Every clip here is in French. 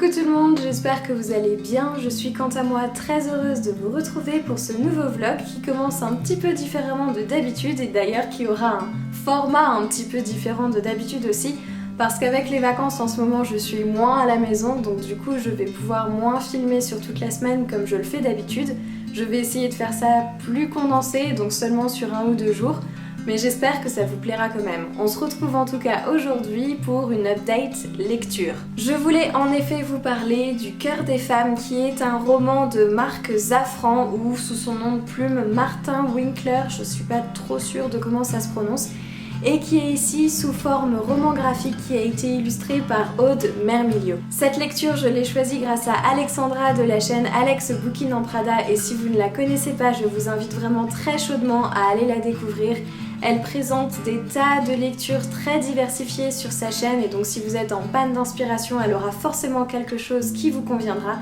Coucou tout le monde, j'espère que vous allez bien. Je suis quant à moi très heureuse de vous retrouver pour ce nouveau vlog qui commence un petit peu différemment de d'habitude et d'ailleurs qui aura un format un petit peu différent de d'habitude aussi parce qu'avec les vacances en ce moment je suis moins à la maison donc du coup je vais pouvoir moins filmer sur toute la semaine comme je le fais d'habitude. Je vais essayer de faire ça plus condensé donc seulement sur 1 ou 2 jours. Mais j'espère que ça vous plaira quand même. On se retrouve en tout cas aujourd'hui pour une update lecture. Je voulais en effet vous parler du Cœur des femmes qui est un roman de Marc Zaffran ou sous son nom de plume Martin Winkler, je suis pas trop sûre de comment ça se prononce, et qui est ici sous forme roman graphique qui a été illustré par Aude Mermilio. Cette lecture je l'ai choisie grâce à Alexandra de la chaîne Alex Bookin en Prada et si vous ne la connaissez pas je vous invite vraiment très chaudement à aller la découvrir. Elle présente des tas de lectures très diversifiées sur sa chaîne et donc si vous êtes en panne d'inspiration, elle aura forcément quelque chose qui vous conviendra.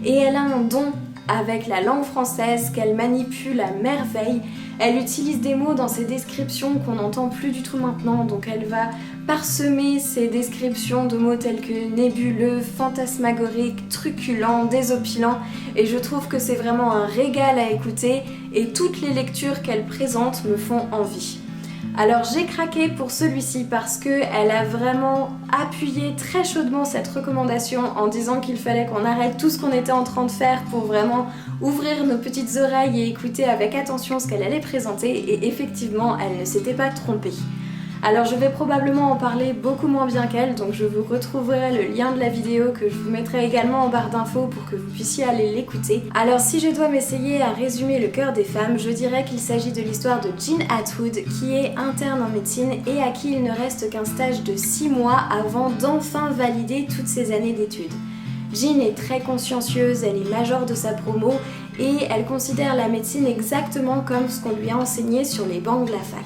Et elle a un don avec la langue française qu'elle manipule à merveille. Elle utilise des mots dans ses descriptions qu'on n'entend plus du tout maintenant, donc elle va parsemer ses descriptions de mots tels que nébuleux, fantasmagorique, truculent, désopilant, et je trouve que c'est vraiment un régal à écouter et toutes les lectures qu'elle présente me font envie. Alors j'ai craqué pour celui-ci parce qu'elle a vraiment appuyé très chaudement cette recommandation en disant qu'il fallait qu'on arrête tout ce qu'on était en train de faire pour vraiment ouvrir nos petites oreilles et écouter avec attention ce qu'elle allait présenter et effectivement elle ne s'était pas trompée. Alors je vais probablement en parler beaucoup moins bien qu'elle, donc je vous retrouverai le lien de la vidéo que je vous mettrai également en barre d'infos pour que vous puissiez aller l'écouter. Alors si je dois m'essayer à résumer Le Cœur des femmes, je dirais qu'il s'agit de l'histoire de Jean Atwood qui est interne en médecine et à qui il ne reste qu'un stage de 6 mois avant d'enfin valider toutes ses années d'études. Jean est très consciencieuse, elle est majeure de sa promo et elle considère la médecine exactement comme ce qu'on lui a enseigné sur les bancs de la fac.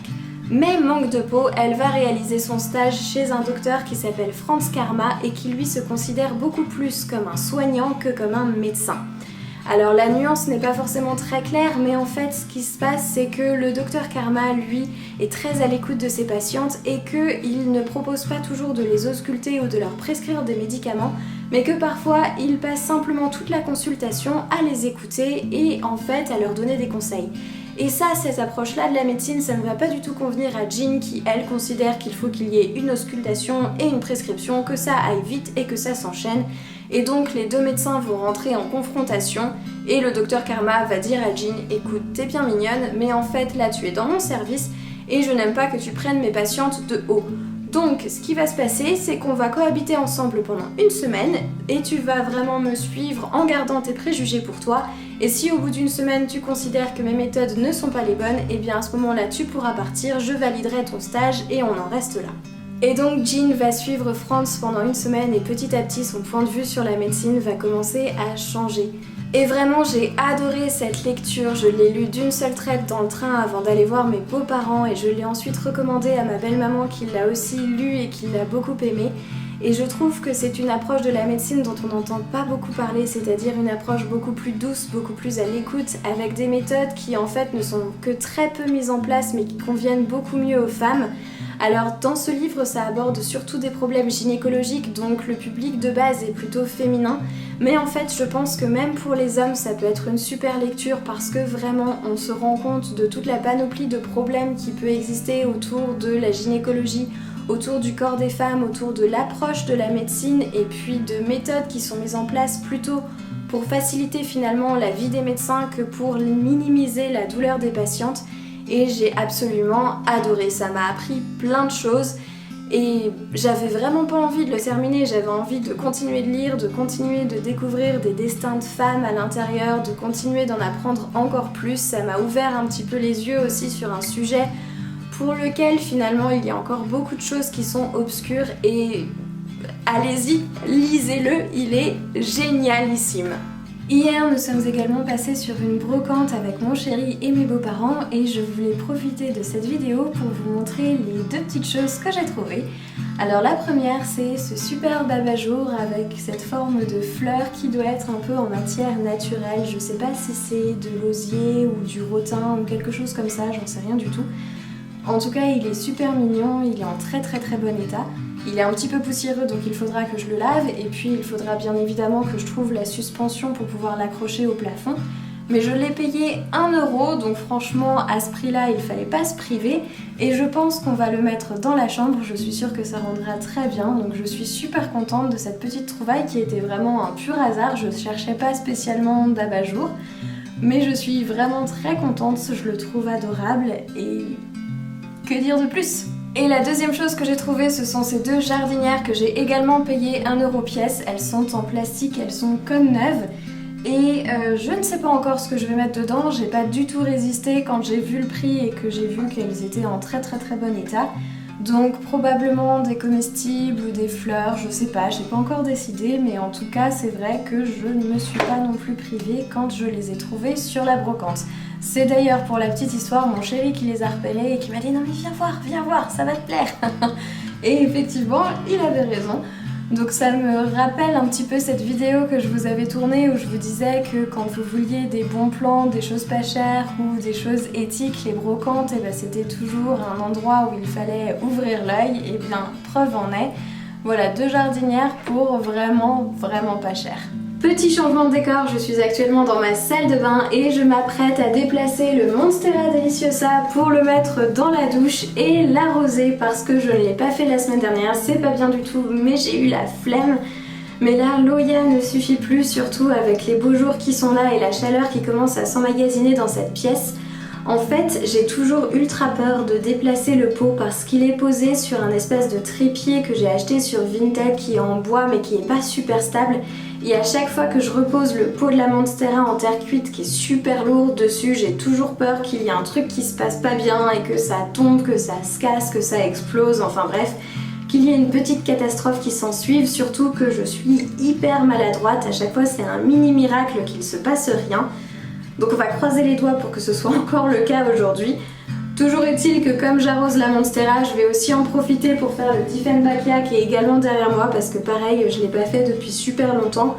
Mais manque de peau, elle va réaliser son stage chez un docteur qui s'appelle Franz Karma et qui lui se considère beaucoup plus comme un soignant que comme un médecin. Alors la nuance n'est pas forcément très claire, mais en fait ce qui se passe c'est que le docteur Karma lui est très à l'écoute de ses patientes et qu'il ne propose pas toujours de les ausculter ou de leur prescrire des médicaments, mais que parfois il passe simplement toute la consultation à les écouter et en fait à leur donner des conseils. Et ça, cette approche-là de la médecine, ça ne va pas du tout convenir à Jean qui, elle, considère qu'il faut qu'il y ait une auscultation et une prescription, que ça aille vite et que ça s'enchaîne. Et donc les deux médecins vont rentrer en confrontation et le docteur Karma va dire à Jean « Écoute, t'es bien mignonne, mais en fait là tu es dans mon service et je n'aime pas que tu prennes mes patientes de haut. » Donc ce qui va se passer, c'est qu'on va cohabiter ensemble pendant 1 semaine et tu vas vraiment me suivre en gardant tes préjugés pour toi. Et si au bout d'1 semaine tu considères que mes méthodes ne sont pas les bonnes, et bien à ce moment-là tu pourras partir, je validerai ton stage et on en reste là. Et donc Jean va suivre Franz pendant 1 semaine et petit à petit son point de vue sur la médecine va commencer à changer. Et vraiment j'ai adoré cette lecture, je l'ai lue d'une seule traite dans le train avant d'aller voir mes beaux-parents et je l'ai ensuite recommandée à ma belle-maman qui l'a aussi lue et qui l'a beaucoup aimée. Et je trouve que c'est une approche de la médecine dont on n'entend pas beaucoup parler, c'est-à-dire une approche beaucoup plus douce, beaucoup plus à l'écoute, avec des méthodes qui en fait ne sont que très peu mises en place mais qui conviennent beaucoup mieux aux femmes. Alors dans ce livre ça aborde surtout des problèmes gynécologiques donc le public de base est plutôt féminin mais en fait je pense que même pour les hommes ça peut être une super lecture parce que vraiment on se rend compte de toute la panoplie de problèmes qui peut exister autour de la gynécologie, autour du corps des femmes, autour de l'approche de la médecine et puis de méthodes qui sont mises en place plutôt pour faciliter finalement la vie des médecins que pour minimiser la douleur des patientes. Et j'ai absolument adoré, ça m'a appris plein de choses et j'avais vraiment pas envie de le terminer, j'avais envie de continuer de lire, de continuer de découvrir des destins de femmes à l'intérieur, de continuer d'en apprendre encore plus, ça m'a ouvert un petit peu les yeux aussi sur un sujet pour lequel finalement il y a encore beaucoup de choses qui sont obscures et allez-y, lisez-le, il est génialissime. Hier, nous sommes également passés sur une brocante avec mon chéri et mes beaux-parents et je voulais profiter de cette vidéo pour vous montrer les 2 petites choses que j'ai trouvées. Alors la première, c'est ce superbe abat-jour avec cette forme de fleur qui doit être un peu en matière naturelle. Je sais pas si c'est de l'osier ou du rotin ou quelque chose comme ça, j'en sais rien du tout. En tout cas, il est super mignon, il est en très bon état. Il est un petit peu poussiéreux donc il faudra que je le lave et puis il faudra bien évidemment que je trouve la suspension pour pouvoir l'accrocher au plafond. Mais je l'ai payé 1 € donc franchement à ce prix là il fallait pas se priver et je pense qu'on va le mettre dans la chambre, je suis sûre que ça rendra très bien donc je suis super contente de cette petite trouvaille qui était vraiment un pur hasard, je cherchais pas spécialement d'abat-jour mais je suis vraiment très contente, je le trouve adorable et que dire de plus? Et la deuxième chose que j'ai trouvée, ce sont ces 2 jardinières que j'ai également payées 1 € pièce. Elles sont en plastique, elles sont comme neuves. Et je ne sais pas encore ce que je vais mettre dedans, j'ai pas du tout résisté quand j'ai vu le prix et que j'ai vu qu'elles étaient en très bon état. Donc probablement des comestibles ou des fleurs, je sais pas, j'ai pas encore décidé, mais en tout cas c'est vrai que je ne me suis pas non plus privée quand je les ai trouvées sur la brocante. C'est d'ailleurs pour la petite histoire mon chéri qui les a repérées et qui m'a dit non mais viens voir, ça va te plaire. Et effectivement, il avait raison. Donc ça me rappelle un petit peu cette vidéo que je vous avais tournée où je vous disais que quand vous vouliez des bons plans, des choses pas chères ou des choses éthiques, les brocantes, et ben c'était toujours un endroit où il fallait ouvrir l'œil. Et bien preuve en est, voilà 2 jardinières pour vraiment pas cher. Petit changement de décor, je suis actuellement dans ma salle de bain et je m'apprête à déplacer le Monstera Deliciosa pour le mettre dans la douche et l'arroser parce que je ne l'ai pas fait la semaine dernière, c'est pas bien du tout mais j'ai eu la flemme. Mais là, l'Oya ne suffit plus, surtout avec les beaux jours qui sont là et la chaleur qui commence à s'emmagasiner dans cette pièce. En fait, j'ai toujours ultra peur de déplacer le pot parce qu'il est posé sur un espèce de trépied que j'ai acheté sur Vinted qui est en bois mais qui est pas super stable. Et à chaque fois que je repose le pot de la Monstera en terre cuite qui est super lourd dessus, j'ai toujours peur qu'il y ait un truc qui se passe pas bien et que ça tombe, que ça se casse, que ça explose, enfin bref, qu'il y ait une petite catastrophe qui s'en suive, surtout que je suis hyper maladroite, à chaque fois c'est un mini miracle qu'il se passe rien. Donc on va croiser les doigts pour que ce soit encore le cas aujourd'hui. Toujours est-il que comme j'arrose la Monstera, je vais aussi en profiter pour faire le Diefenbachia qui est également derrière moi parce que pareil, je l'ai pas fait depuis super longtemps.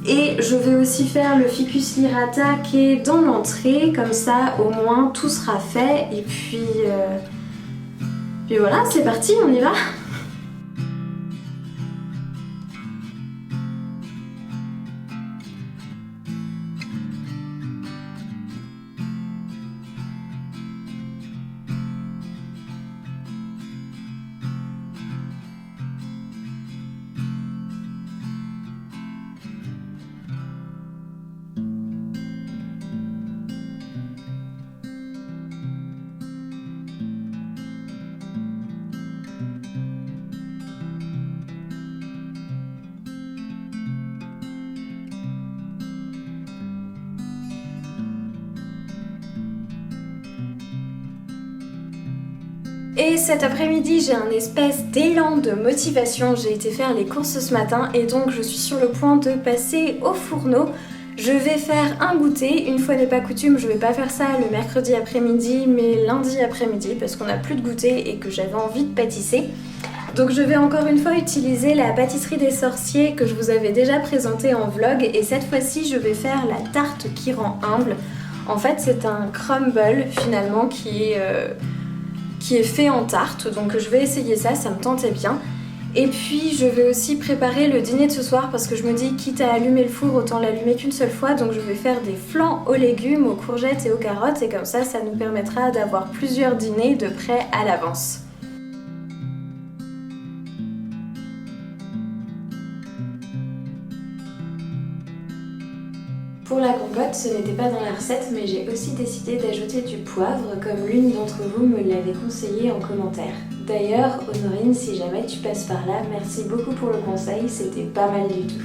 Et je vais aussi faire le Ficus lyrata qui est dans l'entrée, comme ça au moins tout sera fait. Et puis voilà, c'est parti, on y va. Et cet après-midi, j'ai un espèce d'élan de motivation. J'ai été faire les courses ce matin et donc je suis sur le point de passer au fourneau. Je vais faire un goûter. Une fois n'est pas coutume, je vais pas faire ça le mercredi après-midi, mais lundi après-midi parce qu'on n'a plus de goûter et que j'avais envie de pâtisser. Donc je vais encore une fois utiliser la pâtisserie des sorciers que je vous avais déjà présentée en vlog et cette fois-ci je vais faire la tarte qui rend humble. En fait c'est un crumble finalement qui est fait en tarte, donc je vais essayer ça, ça me tentait bien. Et puis je vais aussi préparer le dîner de ce soir parce que je me dis quitte à allumer le four autant l'allumer qu'une seule fois, donc je vais faire des flancs aux légumes, aux courgettes et aux carottes et comme ça nous permettra d'avoir plusieurs dîners de près à l'avance. Pour la compote, ce n'était pas dans la recette, mais j'ai aussi décidé d'ajouter du poivre, comme l'une d'entre vous me l'avait conseillé en commentaire. D'ailleurs, Honorine, si jamais tu passes par là, merci beaucoup pour le conseil, c'était pas mal du tout.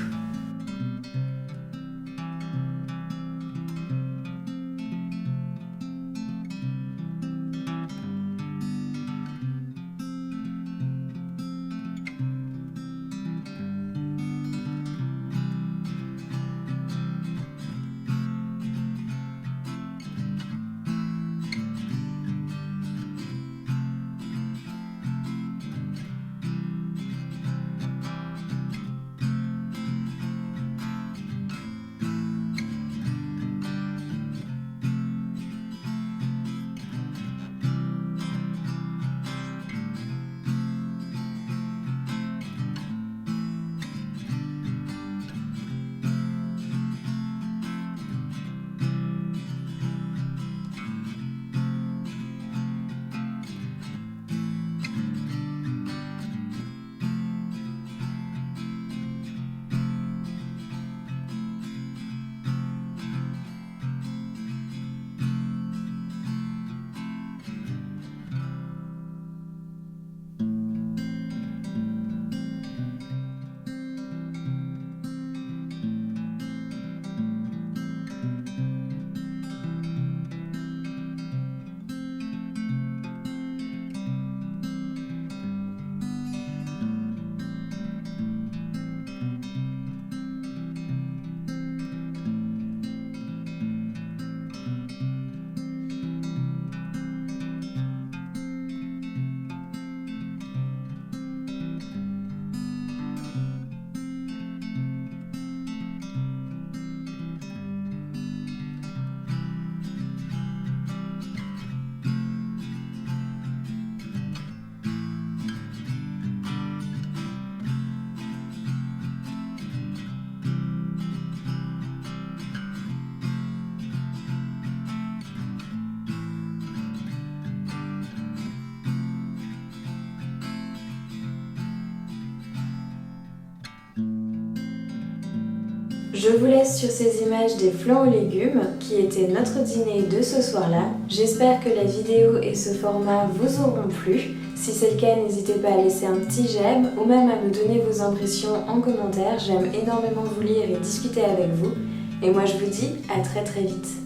Je vous laisse sur ces images des flancs aux légumes qui étaient notre dîner de ce soir-là. J'espère que la vidéo et ce format vous auront plu. Si c'est le cas, n'hésitez pas à laisser un petit j'aime ou même à me donner vos impressions en commentaire. J'aime énormément vous lire et discuter avec vous. Et moi je vous dis à très très vite.